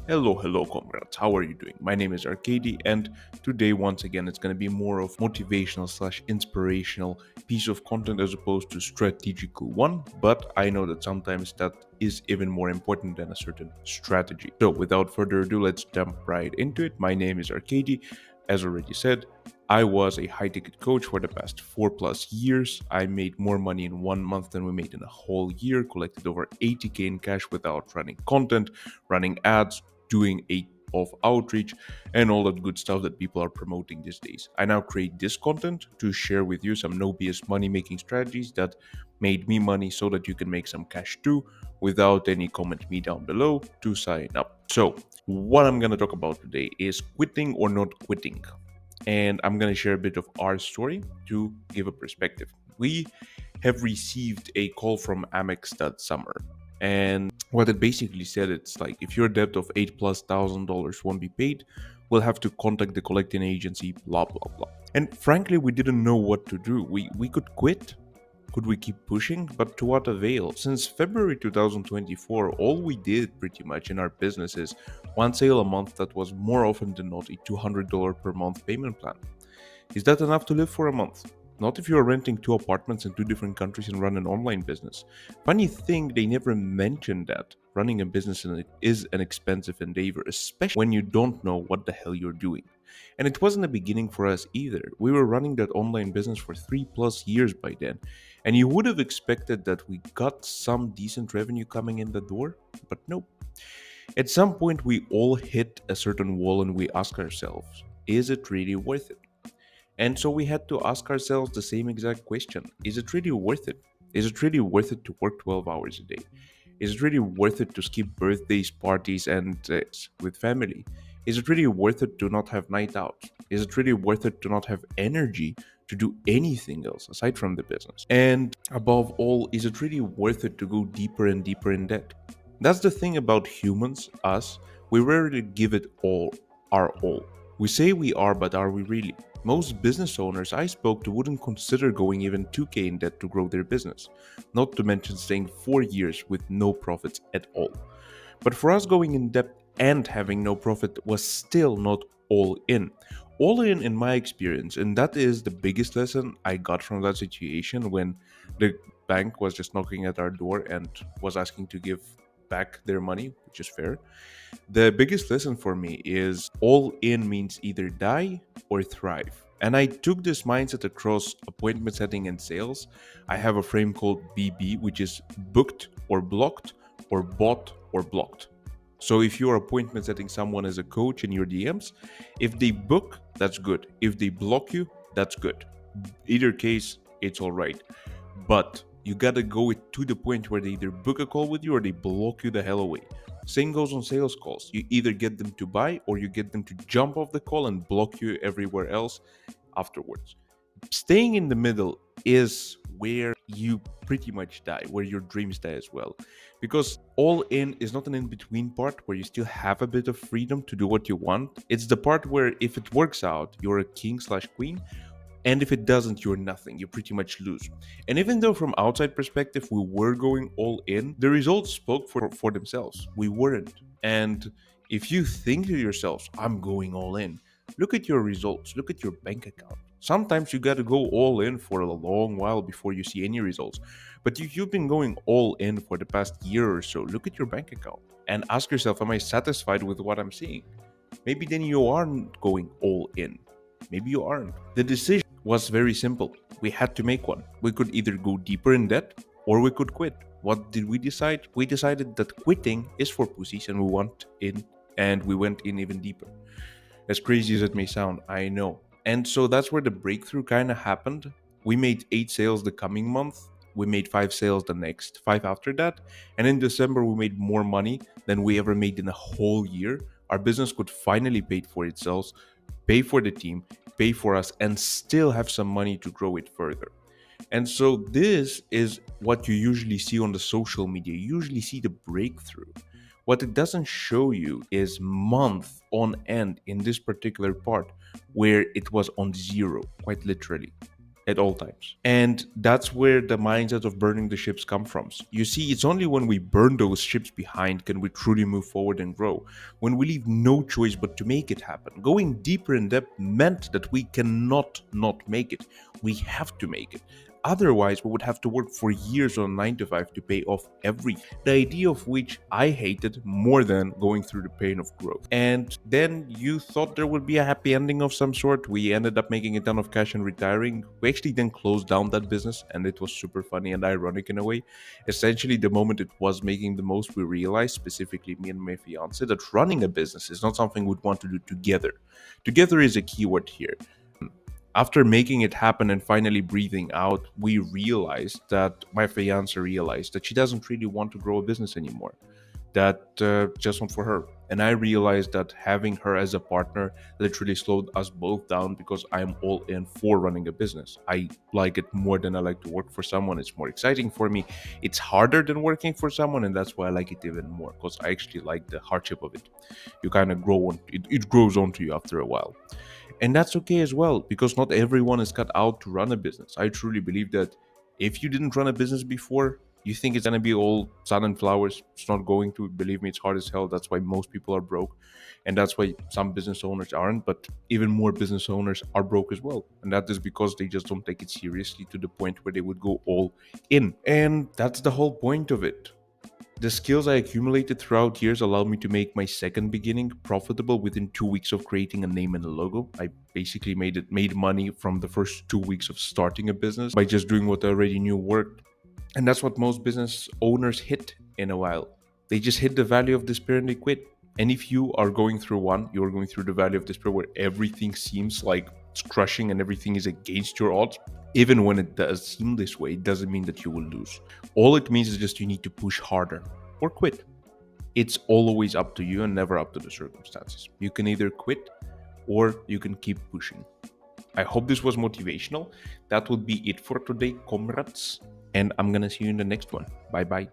Hello, comrades. How are you doing? My name is Arcady, and today, once again, it's going to be more of motivational slash inspirational piece of content as opposed to strategical one. But I know that sometimes that is even more important than a certain strategy. So, without further ado, let's jump right into it. My name is Arcady. As already said, I was a high ticket coach for the past 4+ years. I made more money in 1 month than we made in a whole year, collected over 80K in cash without running content, running ads, doing a of outreach and all that good stuff that people are promoting these days. I now create this content to share with you some no BS money making strategies that made me money so that you can make some cash too without any. Comment me down below to sign up. So, what I'm going to talk about today is quitting or not quitting. And I'm going to share a bit of our story to give a perspective. We have received a call from Amex that summer. And what it basically said, it's like if your debt of $8+ thousand won't be paid, we'll have to contact the collecting agency, blah blah blah. And frankly, we didn't know what to do. We could quit. Could we keep pushing? But to what avail? Since February 2024, all we did pretty much in our business is one sale a month that was more often than not a $200 per month payment plan. Is that enough to live for a month? Not if you're renting two apartments in two different countries and run an online business. Funny thing, they never mentioned that running a business is an expensive endeavor, especially when you don't know what the hell you're doing. And it wasn't the beginning for us either. We were running that online business for 3+ years by then. And you would have expected that we got some decent revenue coming in the door, but nope. At some point, we all hit a certain wall and we ask ourselves, is it really worth it? And so we had to ask ourselves the same exact question. Is it really worth it? Is it really worth it to work 12 hours a day? Is it really worth it to skip birthdays, parties, and with family? Is it really worth it to not have night out? Is it really worth it to not have energy to do anything else aside from the business? And above all, is it really worth it to go deeper and deeper in debt? That's the thing about humans, us. We rarely give it all, our all. We say we are, but are we really? Most business owners I spoke to wouldn't consider going even 2K in debt to grow their business, not to mention staying 4 years with no profits at all. But for us, going in debt and having no profit was still not all in. All in my experience, and that is the biggest lesson I got from that situation when the bank was just knocking at our door and was asking to give back their money, which is fair. The biggest lesson for me is all in means either die or thrive. And I took this mindset across appointment setting and sales. I have a frame called BB, which is booked or blocked, or bought or blocked. So if you're appointment setting someone as a coach in your DMs, if they book, that's good. If they block you, that's good. Either case, it's all right. But you gotta go to the point where they either book a call with you or they block you the hell away. Same goes on sales calls. You either get them to buy or you get them to jump off the call and block you everywhere else afterwards. Staying in the middle is where you pretty much die, where your dreams die as well. Because all in is not an in between part where you still have a bit of freedom to do what you want. It's the part where if it works out, you're a king slash queen, and if it doesn't, you're nothing. You pretty much lose. And even though from outside perspective we were going all in, the results spoke for themselves. We weren't. And if you think to yourselves, I'm going all in, look at your results, look at your bank account. Sometimes you gotta go all in for a long while before you see any results. But if you've been going all in for the past year or so, look at your bank account and ask yourself, am I satisfied with what I'm seeing? Maybe then you aren't going all in. Maybe you aren't. The decision was very simple. We had to make one. We could either go deeper in debt or we could quit. What did we decide? We decided that quitting is for pussies and we went in, and we went in even deeper. As crazy as it may sound, I know. And so that's where the breakthrough kind of happened. We made 8 sales the coming month. We made 5 sales the next, 5 after that. And in December, we made more money than we ever made in a whole year. Our business could finally pay for itself, pay for the team, pay for us, and still have some money to grow it further. And so this is what you usually see on the social media. You usually see the breakthrough. What it doesn't show you is month on end in this particular part where it was on zero, quite literally. at all times. And that's where the mindset of burning the ships come from. You see, it's only when we burn those ships behind can we truly move forward and grow. When we leave no choice but to make it happen. Going deeper in depth meant that we cannot not make it. We have to make it. Otherwise, we would have to work for years on 9 to 5 to pay off everything. The idea of which I hated more than going through the pain of growth. And then you thought there would be a happy ending of some sort. We ended up making a ton of cash and retiring. We actually then closed down that business, and it was super funny and ironic in a way. Essentially, the moment it was making the most, we realized, specifically me and my fiance, that running a business is not something we'd want to do together. Together is a keyword here. After making it happen and finally breathing out, we realized that my fiance realized that she doesn't really want to grow a business anymore. That just not for her. And I realized that having her as a partner literally slowed us both down because I'm all in for running a business. I like it more than I like to work for someone. It's more exciting for me. It's harder than working for someone, and that's why I like it even more because I actually like the hardship of it. You kind of grow on it grows onto you after a while. And that's okay as well, because not everyone is cut out to run a business. I truly believe that if you didn't run a business before, you think it's gonna be all sun and flowers. It's not going to. Believe me, it's hard as hell. That's why most people are broke. And that's why some business owners aren't, but even more business owners are broke as well. And that is because they just don't take it seriously to the point where they would go all in. And that's the whole point of it. The skills I accumulated throughout years allowed me to make my second beginning profitable within 2 weeks of creating a name and a logo. I basically made money from the first 2 weeks of starting a business by just doing what I already knew worked. And that's what most business owners hit in a while. They just hit the valley of despair and they quit. And if you are going through one, you're going through the valley of despair where everything seems like it's crushing and everything is against your odds. Even when it does seem this way, it doesn't mean that you will lose. All it means is just you need to push harder or quit. It's always up to you and never up to the circumstances. You can either quit or you can keep pushing. I hope this was motivational. That would be it for today, comrades. And I'm gonna see you in the next one. Bye bye.